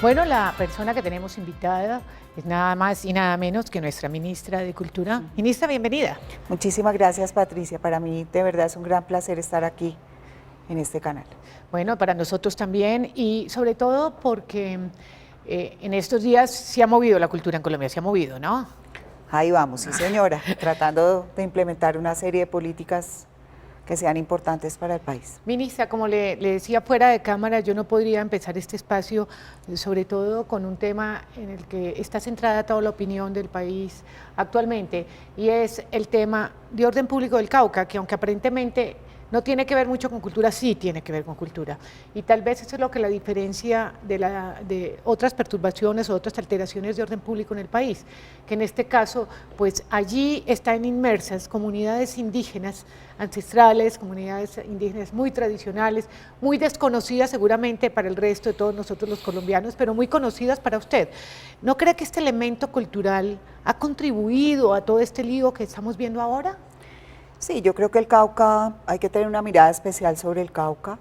Bueno, la persona que tenemos invitada es nada más y nada menos que nuestra ministra de Cultura. Ministra, bienvenida. Muchísimas gracias, Patricia. Para mí de verdad es un gran placer estar aquí en este canal. Bueno, para nosotros también y sobre todo porque en estos días se ha movido la cultura en Colombia, se ha movido, ¿no? Ahí vamos, sí señora, tratando de implementar una serie de políticas que sean importantes para el país. Ministra, como le decía fuera de cámara, yo no podría empezar este espacio, sobre todo con un tema en el que está centrada toda la opinión del país actualmente, y es el tema de orden público del Cauca, que aunque aparentemente no tiene que ver mucho con cultura, sí tiene que ver con cultura. Y tal vez eso es lo que la diferencia de otras perturbaciones o otras alteraciones de orden público en el país, que en este caso, pues allí están inmersas comunidades indígenas ancestrales, comunidades indígenas muy tradicionales, muy desconocidas seguramente para el resto de todos nosotros los colombianos, pero muy conocidas para usted. ¿No cree que este elemento cultural ha contribuido a todo este lío que estamos viendo ahora? Sí, yo creo que el Cauca, hay que tener una mirada especial sobre el Cauca.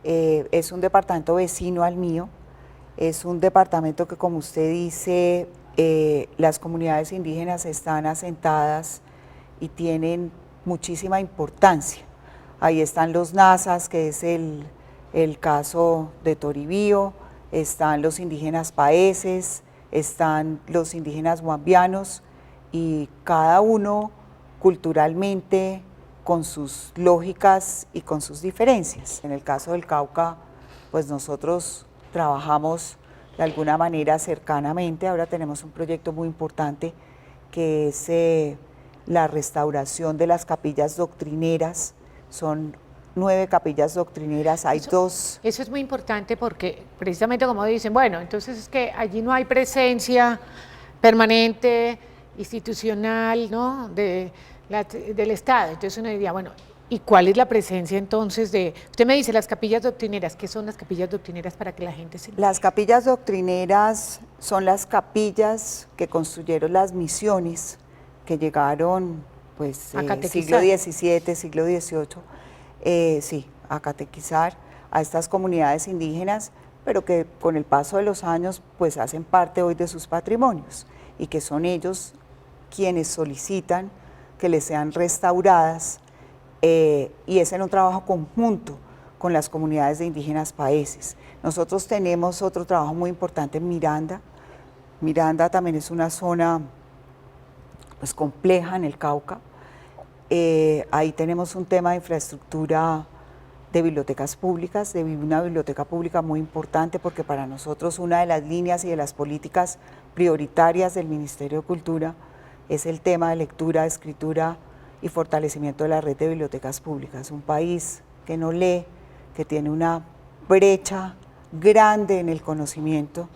Es un departamento vecino al mío, es un departamento que, como usted dice, las comunidades indígenas están asentadas y tienen muchísima importancia. Ahí están los nazas, que es el caso de Toribío, están los indígenas paeses, están los indígenas huambianos, y cada uno culturalmente con sus lógicas y con sus diferencias. En el caso del Cauca, pues nosotros trabajamos de alguna manera cercanamente. Ahora tenemos un proyecto muy importante que es la restauración de las capillas doctrineras. Son 9 capillas doctrineras, hay dos. Eso es muy importante porque precisamente como dicen, bueno, entonces es que allí no hay presencia permanente, institucional, ¿no?, del Estado. Entonces uno diría, bueno, ¿y cuál es la presencia entonces de...? Usted me dice las capillas doctrineras, ¿qué son las capillas doctrineras para que la gente se... Las capillas doctrineras son las capillas que construyeron las misiones que llegaron, pues, siglo XVII, siglo XVIII, sí, a catequizar a estas comunidades indígenas, pero que con el paso de los años, pues, hacen parte hoy de sus patrimonios, y que son ellos quienes solicitan que les sean restauradas, y es en un trabajo conjunto con las comunidades de indígenas paeses. Nosotros tenemos otro trabajo muy importante en Miranda. Miranda también es una zona, pues, compleja en el Cauca. Ahí tenemos un tema de infraestructura de bibliotecas públicas, de una biblioteca pública muy importante, porque para nosotros una de las líneas y de las políticas prioritarias del Ministerio de Cultura es el tema de lectura, escritura y fortalecimiento de la red de bibliotecas públicas. Un país que no lee, que tiene una brecha grande en el conocimiento,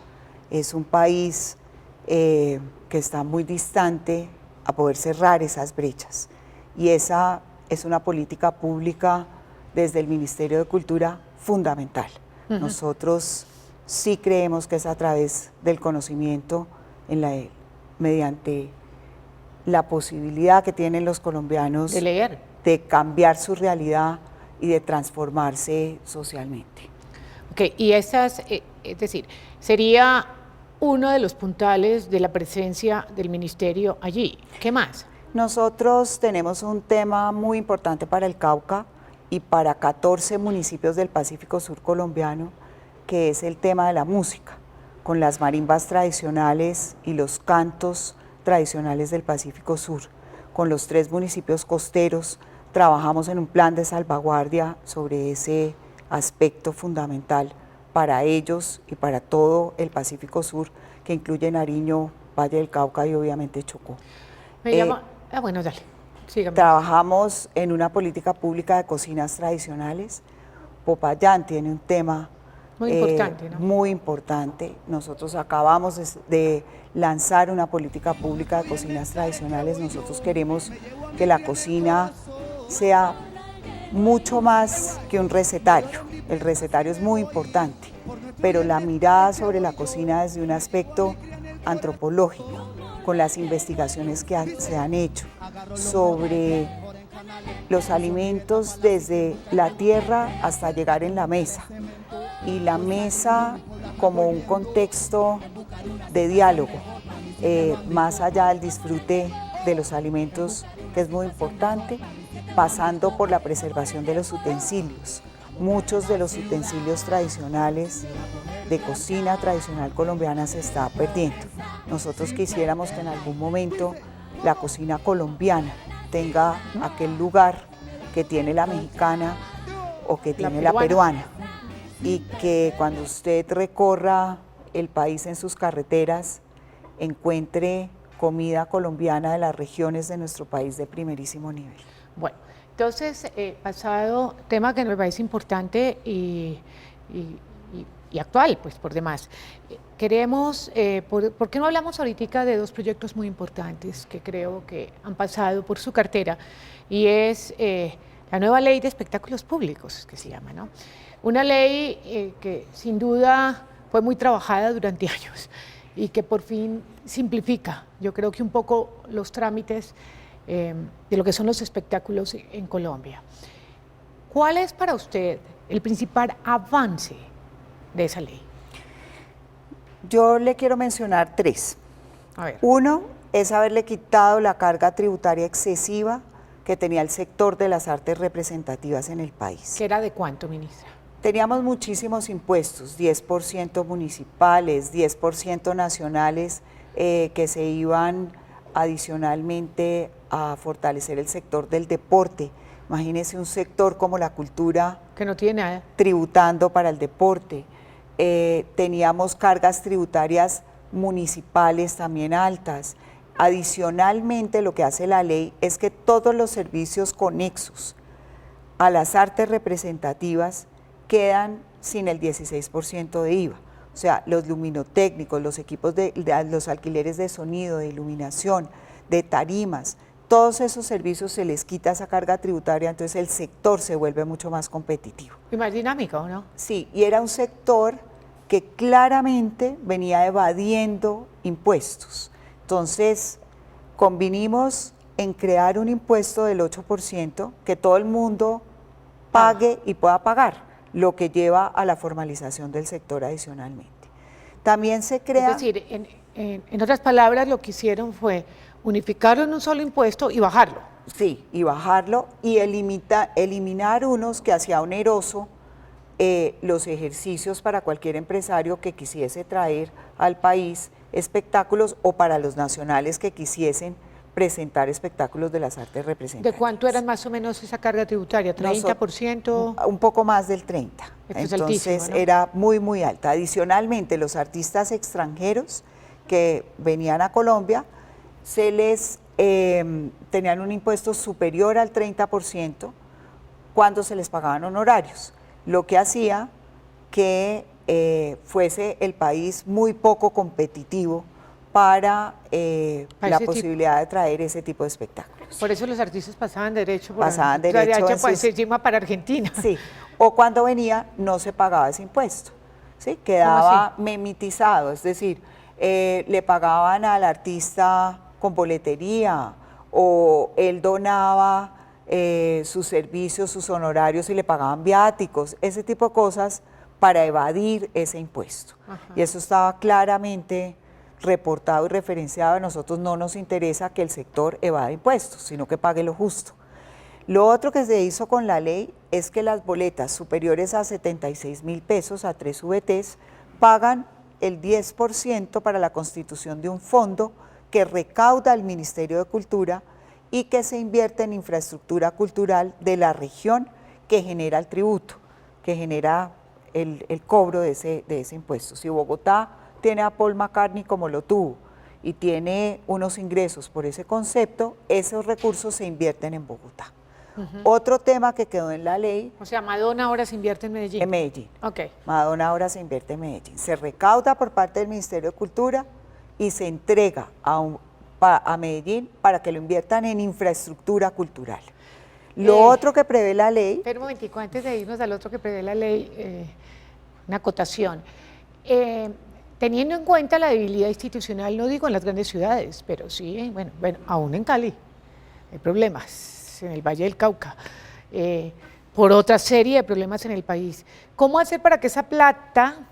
es un país que está muy distante a poder cerrar esas brechas. Y esa es una política pública desde el Ministerio de Cultura fundamental. Nosotros sí creemos que es a través del conocimiento, mediante la posibilidad que tienen los colombianos de leer, de cambiar su realidad y de transformarse socialmente. Ok, y esas, es decir, sería uno de los puntales de la presencia del ministerio allí. ¿Qué más? Nosotros tenemos un tema muy importante para el Cauca y para 14 municipios del Pacífico Sur colombiano, que es el tema de la música, con las marimbas tradicionales y los cantos tradicionales del Pacífico Sur. Con los 3 municipios costeros trabajamos en un plan de salvaguardia sobre ese aspecto fundamental para ellos y para todo el Pacífico Sur, que incluye Nariño, Valle del Cauca y obviamente Chocó. Bueno, dale, sígame. Trabajamos en una política pública de cocinas tradicionales. Popayán tiene un tema muy importante, ¿no? Muy importante. Nosotros acabamos de lanzar una política pública de cocinas tradicionales. Nosotros queremos que la cocina sea mucho más que un recetario. El recetario es muy importante, pero la mirada sobre la cocina desde un aspecto antropológico, con las investigaciones que se han hecho sobre los alimentos desde la tierra hasta llegar en la mesa. Y la mesa como un contexto de diálogo, más allá del disfrute de los alimentos, que es muy importante, pasando por la preservación de los utensilios. Muchos de los utensilios tradicionales de cocina tradicional colombiana se está perdiendo. Nosotros quisiéramos que en algún momento la cocina colombiana tenga aquel lugar que tiene la mexicana o que tiene la peruana, y que cuando usted recorra el país en sus carreteras encuentre comida colombiana de las regiones de nuestro país de primerísimo nivel. Bueno, entonces, pasado tema que me parece importante y actual, pues por demás. Queremos, ¿por qué no hablamos ahorita de dos proyectos muy importantes que creo que han pasado por su cartera? Y es la nueva ley de espectáculos públicos, que se llama, ¿no? Una ley que sin duda fue muy trabajada durante años y que por fin simplifica, yo creo que un poco los trámites de lo que son los espectáculos en Colombia. ¿Cuál es para usted el principal avance de esa ley? Yo le quiero mencionar tres. A ver. Uno es haberle quitado la carga tributaria excesiva que tenía el sector de las artes representativas en el país. ¿Qué era de cuánto, ministra? Teníamos muchísimos impuestos, 10% municipales, 10% nacionales, que se iban adicionalmente a fortalecer el sector del deporte. Imagínese un sector como la cultura que no tiene nada tributando para el deporte. Teníamos cargas tributarias municipales también altas. Adicionalmente, lo que hace la ley es que todos los servicios conexos a las artes representativas quedan sin el 16% de IVA. O sea, los luminotécnicos, los equipos los alquileres de sonido, de iluminación, de tarimas, todos esos servicios se les quita esa carga tributaria, entonces el sector se vuelve mucho más competitivo. Y más dinámico, ¿no? Sí, y era un sector que claramente venía evadiendo impuestos. Entonces, convinimos en crear un impuesto del 8% que todo el mundo pague y pueda pagar, lo que lleva a la formalización del sector adicionalmente. También se crea... Es decir, en otras palabras, lo que hicieron fue unificarlo en un solo impuesto y bajarlo. Sí, y bajarlo y eliminar unos que hacía oneroso los ejercicios para cualquier empresario que quisiese traer al país espectáculos o para los nacionales que quisiesen presentar espectáculos de las artes representativas. ¿De cuánto era más o menos esa carga tributaria? ¿30%? Un poco más del 30%. Entonces altísimo, ¿no? Era Era muy, muy alta. Adicionalmente, los artistas extranjeros que venían a Colombia se les tenían un impuesto superior al 30% cuando se les pagaban honorarios, lo que hacía que fuese el país muy poco competitivo para la posibilidad de traer ese tipo de espectáculos. Por eso los artistas pasaban derecho encima para Argentina. Sí, o cuando venía no se pagaba ese impuesto, ¿sí? Quedaba memitizado, es decir, le pagaban al artista con boletería o él donaba sus servicios, sus honorarios y le pagaban viáticos, ese tipo de cosas para evadir ese impuesto. Ajá. Y eso estaba claramente reportado y referenciado. A nosotros no nos interesa que el sector evada impuestos, sino que pague lo justo. Lo otro que se hizo con la ley es que las boletas superiores a 76.000 pesos a 3 VTs pagan el 10% para la constitución de un fondo que recauda el Ministerio de Cultura y que se invierte en infraestructura cultural de la región que genera el tributo, que genera el cobro de ese impuesto. Si Bogotá tiene a Paul McCartney como lo tuvo y tiene unos ingresos por ese concepto, esos recursos se invierten en Bogotá. Otro tema que quedó en la ley... O sea, Madonna ahora se invierte en Medellín. En Medellín. Okay. Madonna ahora se invierte en Medellín. Se recauda por parte del Ministerio de Cultura y se entrega a Medellín para que lo inviertan en infraestructura cultural. Lo otro que prevé la ley... Pero un momentico, antes de irnos al otro que prevé la ley, una acotación. Teniendo en cuenta la debilidad institucional, no digo en las grandes ciudades, pero sí, bueno, aún en Cali hay problemas, en el Valle del Cauca, por otra serie de problemas en el país. ¿Cómo hacer para que esa plata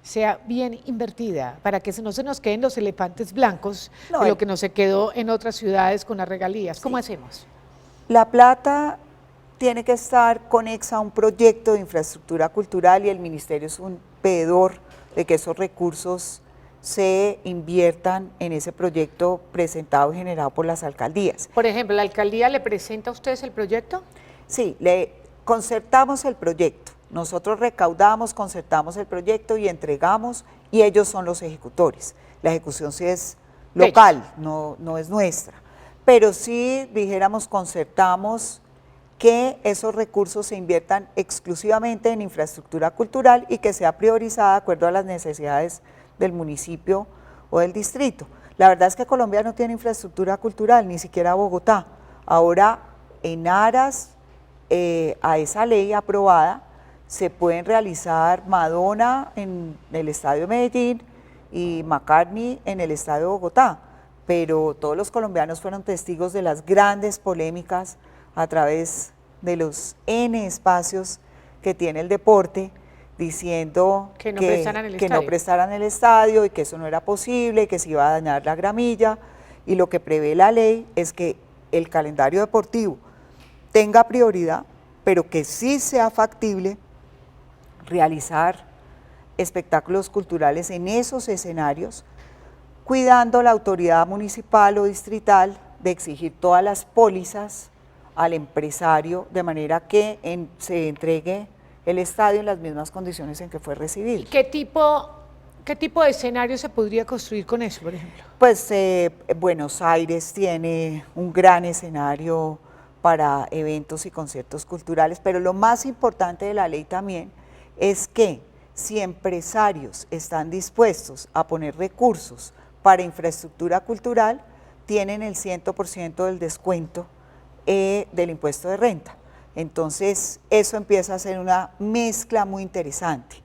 sea bien invertida, para que no se nos queden los elefantes blancos, No, de lo que no se quedó en otras ciudades con las regalías. ¿Cómo hacemos? La plata tiene que estar conexa a un proyecto de infraestructura cultural y el ministerio es un veedor de que esos recursos se inviertan en ese proyecto presentado y generado por las alcaldías. Por ejemplo, ¿la alcaldía le presenta a ustedes el proyecto? Sí, le concertamos el proyecto. Nosotros recaudamos, concertamos el proyecto y entregamos, y ellos son los ejecutores. La ejecución sí es local, no es nuestra. Pero sí, dijéramos, concertamos que esos recursos se inviertan exclusivamente en infraestructura cultural y que sea priorizada de acuerdo a las necesidades del municipio o del distrito. La verdad es que Colombia no tiene infraestructura cultural, ni siquiera Bogotá. Ahora, en aras a esa ley aprobada, se pueden realizar Madonna en el Estadio de Medellín y McCartney en el Estadio de Bogotá, pero todos los colombianos fueron testigos de las grandes polémicas a través de los N espacios que tiene el deporte, diciendo que no prestaran el estadio y que eso no era posible, que se iba a dañar la gramilla, y lo que prevé la ley es que el calendario deportivo tenga prioridad, pero que sí sea factible realizar espectáculos culturales en esos escenarios, cuidando la autoridad municipal o distrital de exigir todas las pólizas al empresario, de manera que se entregue el estadio en las mismas condiciones en que fue recibido. ¿Y qué tipo de escenario se podría construir con eso, por ejemplo? Pues Buenos Aires tiene un gran escenario para eventos y conciertos culturales, pero lo más importante de la ley también es que si empresarios están dispuestos a poner recursos para infraestructura cultural, tienen el 100% del descuento del impuesto de renta. Entonces, eso empieza a ser una mezcla muy interesante,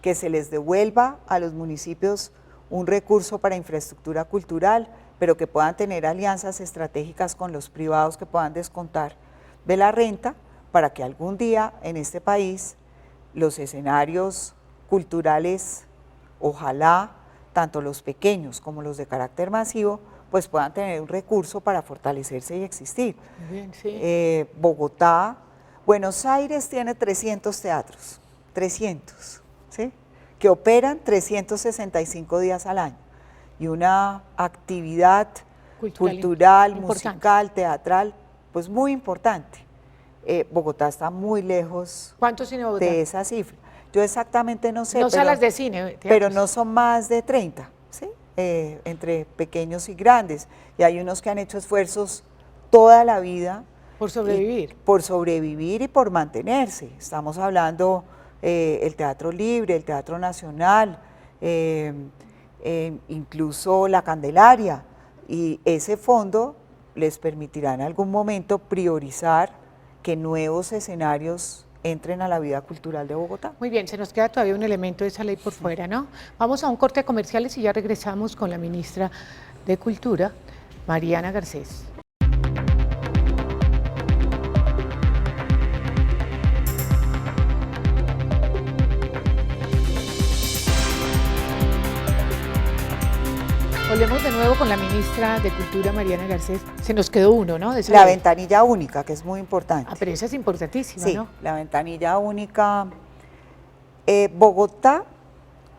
que se les devuelva a los municipios un recurso para infraestructura cultural, pero que puedan tener alianzas estratégicas con los privados que puedan descontar de la renta, para que algún día en este país los escenarios culturales, ojalá, tanto los pequeños como los de carácter masivo, pues puedan tener un recurso para fortalecerse y existir. Bien, sí. Bogotá, Buenos Aires tiene 300 teatros, 300, ¿sí? Que operan 365 días al año, y una actividad cultural, musical, teatral, pues muy importante. Bogotá está muy lejos. ¿Cuántos tiene Bogotá? De esa cifra. Yo exactamente no sé. No salas de cine. Teatros. Pero no son más de 30, ¿sí? Entre pequeños y grandes. Y hay unos que han hecho esfuerzos toda la vida. Por sobrevivir. Por sobrevivir y por mantenerse. Estamos hablando el Teatro Libre, el Teatro Nacional, incluso la Candelaria. Y ese fondo les permitirá en algún momento priorizar que nuevos escenarios entren a la vida cultural de Bogotá. Muy bien, se nos queda todavía un elemento de esa ley por fuera, ¿no? Vamos a un corte de comerciales y ya regresamos con la ministra de Cultura, Mariana Garcés. Volvemos de nuevo con la ministra de Cultura, Mariana Garcés. Se nos quedó uno, ¿no? La ventanilla única, que es muy importante. Ah, pero esa es importantísima, sí, ¿no? La ventanilla única. Bogotá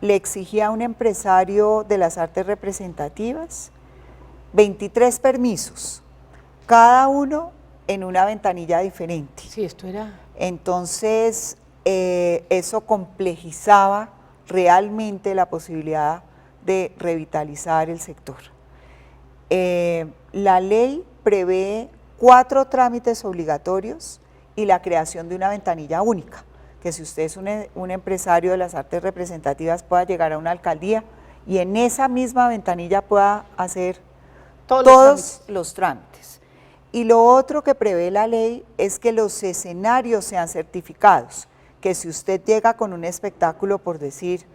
le exigía a un empresario de las artes representativas 23 permisos, cada uno en una ventanilla diferente. Sí, esto era... Entonces, eso complejizaba realmente la posibilidad de revitalizar el sector. La ley prevé 4 trámites obligatorios y la creación de una ventanilla única, que si usted es un empresario de las artes representativas pueda llegar a una alcaldía y en esa misma ventanilla pueda hacer todos los trámites. Y lo otro que prevé la ley es que los escenarios sean certificados, que si usted llega con un espectáculo, por decir,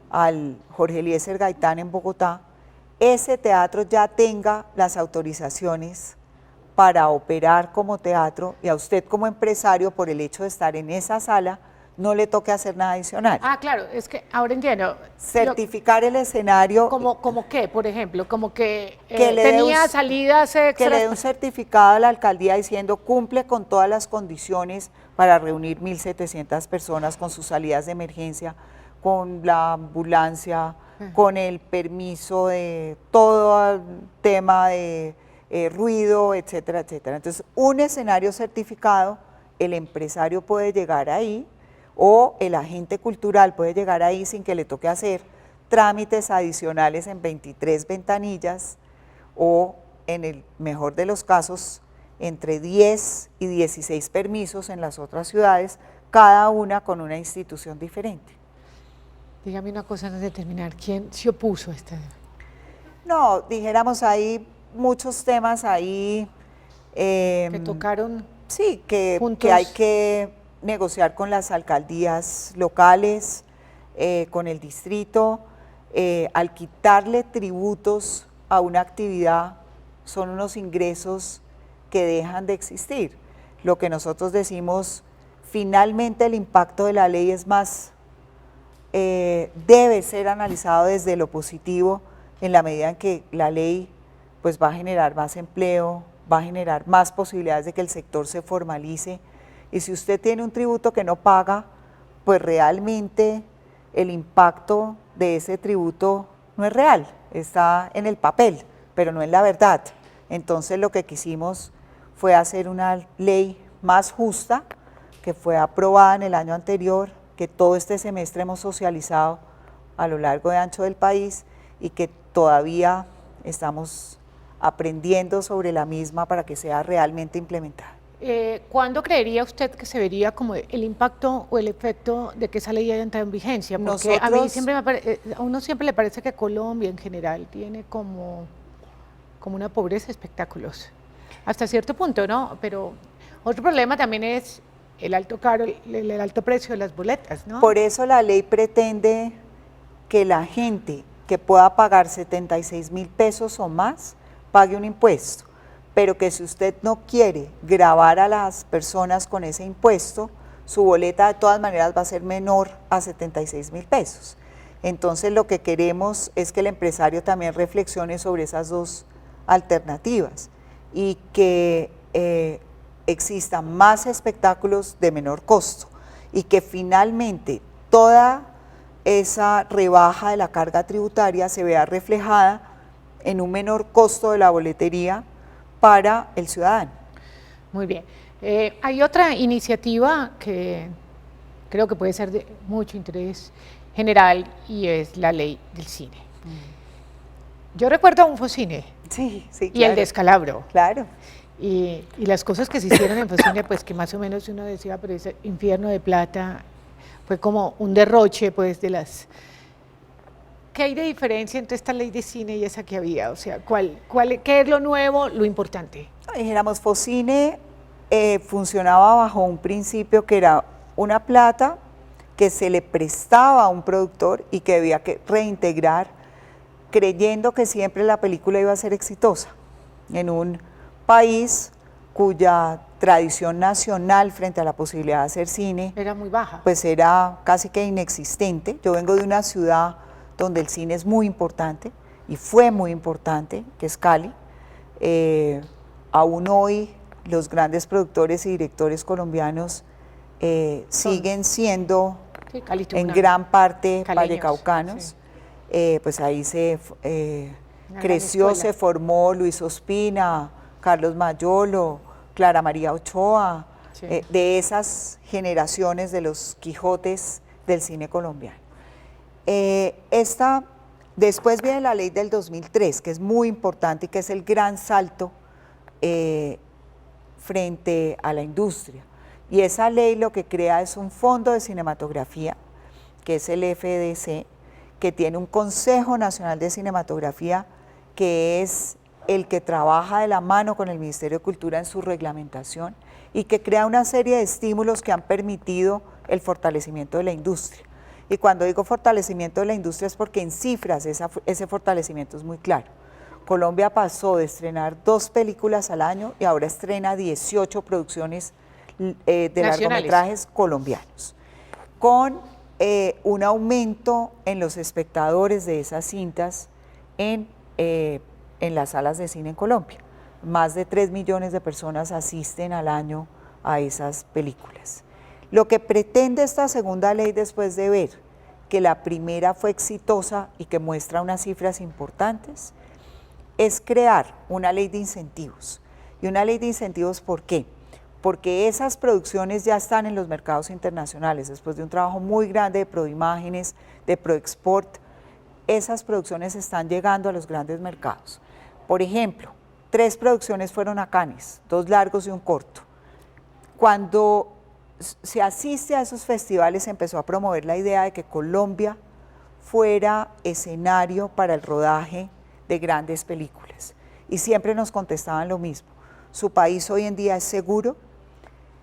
al Jorge Eliezer Gaitán en Bogotá, ese teatro ya tenga las autorizaciones para operar como teatro y a usted como empresario, por el hecho de estar en esa sala, no le toque hacer nada adicional. Ah, claro, es que ahora entiendo. Certificar el escenario. ¿Como qué, por ejemplo? Como que tenía salidas extras. Que le dé un certificado a la alcaldía diciendo cumple con todas las condiciones para reunir 1.700 personas con sus salidas de emergencia, con la ambulancia, con el permiso de todo el tema de ruido, etcétera, etcétera. Entonces, un escenario certificado, el empresario puede llegar ahí o el agente cultural puede llegar ahí sin que le toque hacer trámites adicionales en 23 ventanillas o, en el mejor de los casos, entre 10 y 16 permisos en las otras ciudades, cada una con una institución diferente. Dígame una cosa antes de terminar, ¿quién se opuso a esta? No, dijéramos, hay muchos temas ahí. Que tocaron. Sí, que hay que negociar con las alcaldías locales, con el distrito. Al quitarle tributos a una actividad, son unos ingresos que dejan de existir. Lo que nosotros decimos, finalmente el impacto de la ley es más, debe ser analizado desde lo positivo, en la medida en que la ley pues va a generar más empleo, va a generar más posibilidades de que el sector se formalice, y si usted tiene un tributo que no paga, pues realmente el impacto de ese tributo no es real, está en el papel, pero no en la verdad. Entonces lo que quisimos fue hacer una ley más justa, que fue aprobada en el año anterior, que todo este semestre hemos socializado a lo largo y ancho del país y que todavía estamos aprendiendo sobre la misma para que sea realmente implementada. ¿Cuándo creería usted que se vería como el impacto o el efecto de que esa ley haya entrado en vigencia? Porque a mí siempre a uno siempre le parece que Colombia en general tiene como una pobreza de espectáculos, hasta cierto punto, ¿no? Pero otro problema también es el alto precio de las boletas, ¿no? Por eso la ley pretende que la gente que pueda pagar 76.000 pesos o más pague un impuesto, pero que si usted no quiere gravar a las personas con ese impuesto, su boleta de todas maneras va a ser menor a 76.000 pesos. Entonces lo que queremos es que el empresario también reflexione sobre esas dos alternativas y que existan más espectáculos de menor costo y que finalmente toda esa rebaja de la carga tributaria se vea reflejada en un menor costo de la boletería para el ciudadano. Muy bien. Hay otra iniciativa que creo que puede ser de mucho interés general y es la ley del cine. Yo recuerdo a Unfocine. Sí, sí, claro. Y el descalabro. Claro. Y las cosas que se hicieron en Unfocine, pues que más o menos uno decía, pero ese infierno de plata fue como un derroche, pues, de las... ¿Qué hay de diferencia entre esta ley de cine y esa que había? O sea, ¿qué es lo nuevo, lo importante? Dijéramos, Focine funcionaba bajo un principio que era una plata que se le prestaba a un productor y que debía reintegrar, creyendo que siempre la película iba a ser exitosa en un país cuya tradición nacional frente a la posibilidad de hacer cine era muy baja, pues era casi que inexistente. Yo vengo de una ciudad donde el cine es muy importante y fue muy importante, que es Cali. Aún hoy los grandes productores y directores colombianos siguen siendo en gran parte vallecaucanos. Sí. Pues ahí se creció, se formó Luis Ospina, Carlos Mayolo, Clara María Ochoa, sí. De esas generaciones de los Quijotes del cine colombiano. Después viene la ley del 2003, que es muy importante y que es el gran salto frente a la industria. Y esa ley lo que crea es un fondo de cinematografía, que es el FDC, que tiene un Consejo Nacional de Cinematografía, que es el que trabaja de la mano con el Ministerio de Cultura en su reglamentación y que crea una serie de estímulos que han permitido el fortalecimiento de la industria. Y cuando digo fortalecimiento de la industria es porque en cifras ese fortalecimiento es muy claro. Colombia pasó de estrenar 2 películas al año y ahora estrena 18 producciones de largometrajes colombianos. con un aumento en los espectadores de esas cintas en las salas de cine en Colombia. Más de 3 millones de personas asisten al año a esas películas. Lo que pretende esta segunda ley, después de ver que la primera fue exitosa y que muestra unas cifras importantes, es crear una ley de incentivos. ¿Y una ley de incentivos por qué? Porque esas producciones ya están en los mercados internacionales, después de un trabajo muy grande de Proimágenes, de Proexport, esas producciones están llegando a los grandes mercados. Por ejemplo, 3 producciones fueron a Cannes, 2 largos y un corto. Cuando se asiste a esos festivales, se empezó a promover la idea de que Colombia fuera escenario para el rodaje de grandes películas. Y siempre nos contestaban lo mismo: su país hoy en día es seguro,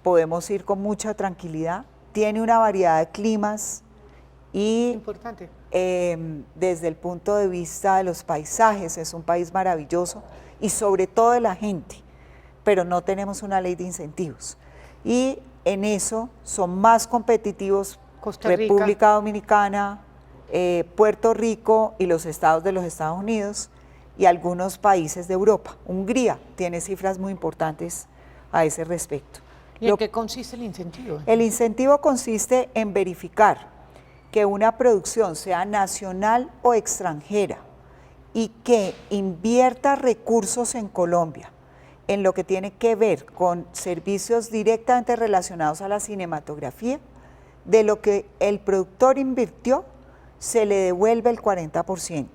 podemos ir con mucha tranquilidad, tiene una variedad de climas y importante. Desde el punto de vista de los paisajes es un país maravilloso y sobre todo de la gente, pero no tenemos una ley de incentivos. Y en eso son más competitivos Costa Rica, República Dominicana, Puerto Rico y los estados de los Estados Unidos y algunos países de Europa. Hungría tiene cifras muy importantes a ese respecto. ¿Y en qué consiste el incentivo? El incentivo consiste en verificar que una producción sea nacional o extranjera y que invierta recursos en Colombia en lo que tiene que ver con servicios directamente relacionados a la cinematografía. De lo que el productor invirtió, se le devuelve el 40%,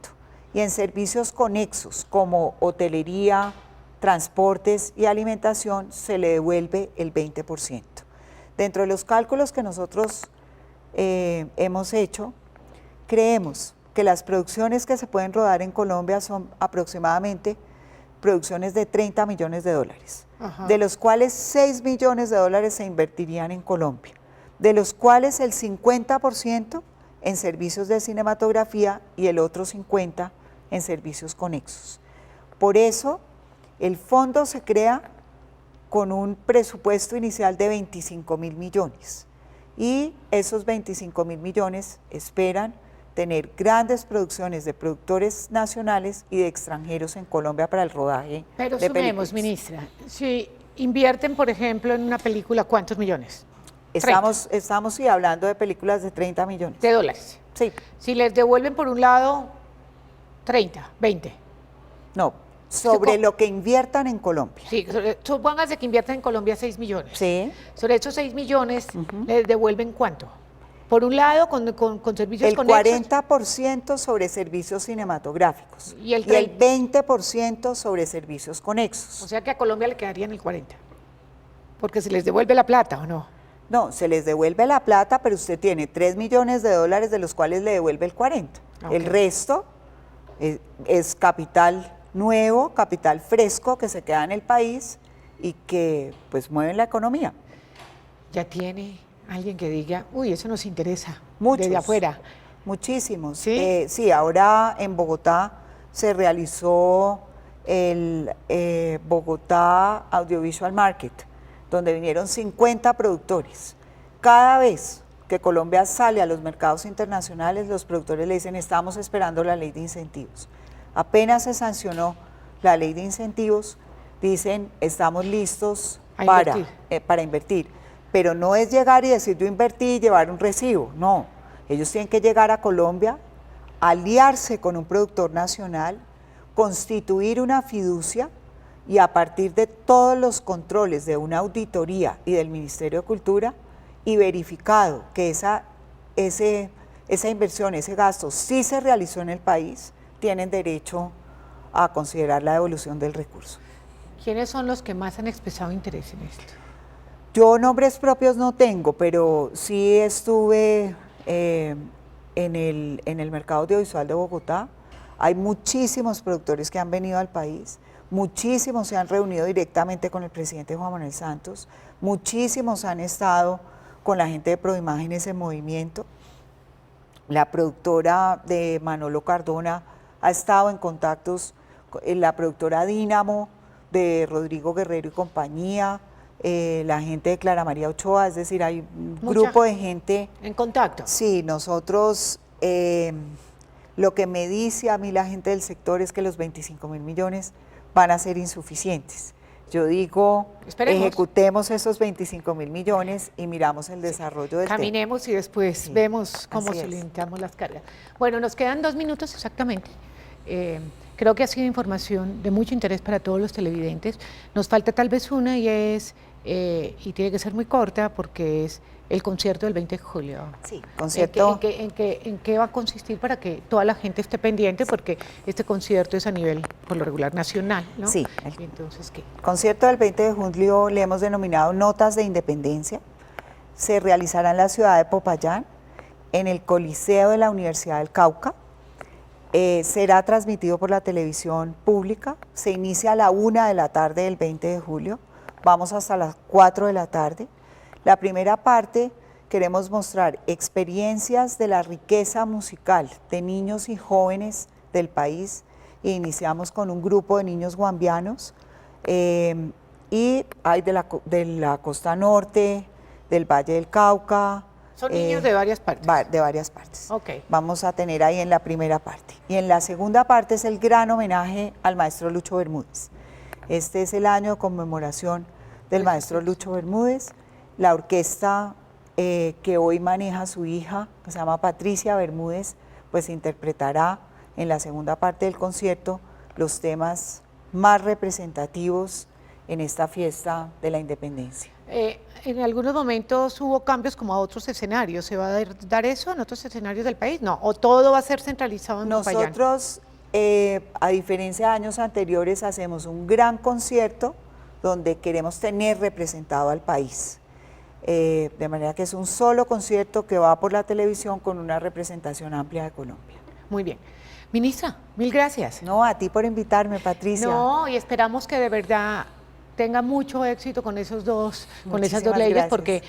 y en servicios conexos como hotelería, transportes y alimentación se le devuelve el 20%. Dentro de los cálculos que nosotros hemos hecho, creemos que las producciones que se pueden rodar en Colombia son aproximadamente producciones de 30 millones de dólares, de los cuales 6 millones de dólares se invertirían en Colombia, de los cuales el 50% en servicios de cinematografía y el otro 50% en servicios conexos. Por eso, el fondo se crea con un presupuesto inicial de 25.000 millones y esos 25.000 millones esperan tener grandes producciones de productores nacionales y de extranjeros en Colombia para el rodaje Pero de sumemos, películas. ministra, si invierten, por ejemplo, en una película, ¿cuántos millones? Estamos sí, hablando de películas de 30 millones. De dólares. Sí. Si les devuelven por un lado 30, 20. No, sobre lo que inviertan en Colombia. Sí, supóngase que inviertan en Colombia 6 millones. Sí. Sobre esos 6 millones, ¿les devuelven cuánto? Por un lado, con servicios conexos. El 40% sobre servicios cinematográficos y el 20% sobre servicios conexos. O sea que a Colombia le quedarían el 40%, porque se les devuelve la plata, ¿o no? No, se les devuelve la plata, pero usted tiene 3 millones de dólares de los cuales le devuelve el 40%. Okay. El resto es capital nuevo, capital fresco que se queda en el país y que pues mueven la economía. Ya tiene alguien que diga, uy, eso nos interesa. Muchos, desde afuera. Muchísimos. ¿Sí? Sí, ahora en Bogotá se realizó el Bogotá Audiovisual Market, donde vinieron 50 productores. Cada vez que Colombia sale a los mercados internacionales, los productores le dicen, estamos esperando la ley de incentivos. Apenas se sancionó la ley de incentivos, dicen, estamos listos para invertir. Pero no es llegar y decir, yo invertí y llevar un recibo, no. Ellos tienen que llegar a Colombia, aliarse con un productor nacional, constituir una fiducia y a partir de todos los controles de una auditoría y del Ministerio de Cultura y verificado que esa inversión, ese gasto sí se realizó en el país, tienen derecho a considerar la devolución del recurso. ¿Quiénes son los que más han expresado interés en esto? Yo nombres propios no tengo, pero sí estuve en el mercado audiovisual de Bogotá. Hay muchísimos productores que han venido al país, muchísimos se han reunido directamente con el presidente Juan Manuel Santos, muchísimos han estado con la gente de Proimágenes en movimiento. La productora de Manolo Cardona ha estado en contactos, la productora Dínamo de Rodrigo Guerrero y compañía, la gente de Clara María Ochoa, es decir, hay un grupo de gente. ¿En contacto? Sí, nosotros, lo que me dice a mí la gente del sector es que los 25.000 millones van a ser insuficientes. Yo digo, ejecutemos esos 25.000 millones y miramos el desarrollo del tema. Caminemos y después vemos cómo solventamos las cargas. Bueno, nos quedan 2 minutos exactamente. Creo que ha sido información de mucho interés para todos los televidentes. Nos falta tal vez una y es, y tiene que ser muy corta porque es el concierto del 20 de julio. Sí, concierto. ¿En qué va a consistir para que toda la gente esté pendiente? Porque este concierto es a nivel, por lo regular, nacional, ¿no? Sí. Entonces, ¿qué? Concierto del 20 de julio le hemos denominado Notas de Independencia. Se realizará en la ciudad de Popayán, en el Coliseo de la Universidad del Cauca. Será transmitido por la televisión pública. Se inicia a la 1 de la tarde del 20 de julio. Vamos hasta las 4 de la tarde. La primera parte queremos mostrar experiencias de la riqueza musical de niños y jóvenes del país. Iniciamos con un grupo de niños guambianos y hay de la costa norte, del Valle del Cauca. Son niños de varias partes. De varias partes. Okay. Vamos a tener ahí en la primera parte. Y en la segunda parte es el gran homenaje al maestro Lucho Bermúdez. Este es el año de conmemoración del maestro Lucho Bermúdez. La orquesta que hoy maneja su hija, que se llama Patricia Bermúdez, pues interpretará en la segunda parte del concierto los temas más representativos en esta fiesta de la independencia. En algunos momentos hubo cambios como a otros escenarios. ¿Se va a dar eso en otros escenarios del país? No, ¿o todo va a ser centralizado en Popayán? Nosotros, a diferencia de años anteriores, hacemos un gran concierto donde queremos tener representado al país. De manera que es un solo concierto que va por la televisión con una representación amplia de Colombia. Muy bien. Ministra, mil gracias. No, a ti por invitarme, Patricia. No, y esperamos que de verdad tenga mucho éxito con esas dos leyes, porque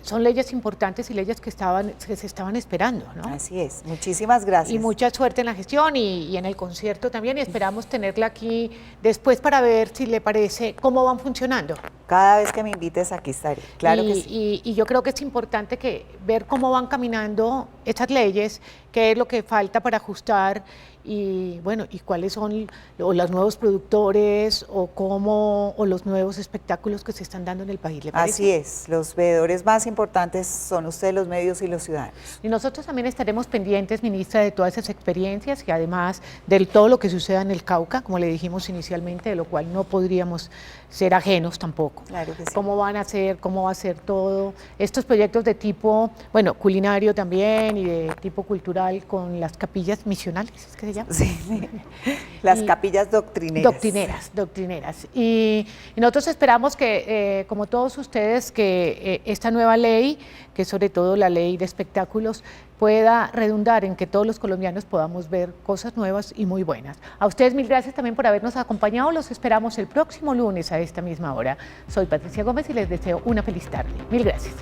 son leyes importantes y leyes que se estaban esperando, ¿no? Así es, muchísimas gracias. Y mucha suerte en la gestión y en el concierto también, y esperamos tenerla aquí después para ver si le parece cómo van funcionando. Cada vez que me invites aquí estaré, claro que sí. Y yo creo que es importante ver cómo van caminando estas leyes, qué es lo que falta para ajustar y bueno, y cuáles son los nuevos productores o los nuevos espectáculos que se están dando en el país, ¿le parece? Así es, los veedores más importantes son ustedes, los medios y los ciudadanos. Y nosotros también estaremos pendientes, ministra, de todas esas experiencias y además de todo lo que suceda en el Cauca, como le dijimos inicialmente, de lo cual no podríamos ser ajenos tampoco. Claro que sí. Cómo van a ser, cómo va a ser todo. Estos proyectos de tipo, bueno, culinario también y de tipo cultural con las capillas misionales, ¿es que se llama? Sí, las capillas doctrineras. Doctrineras. Y nosotros esperamos que, como todos ustedes, que esta nueva ley, que sobre todo la ley de espectáculos, pueda redundar en que todos los colombianos podamos ver cosas nuevas y muy buenas. A ustedes mil gracias también por habernos acompañado. Los esperamos el próximo lunes a esta misma hora. Soy Patricia Gómez y les deseo una feliz tarde. Mil gracias.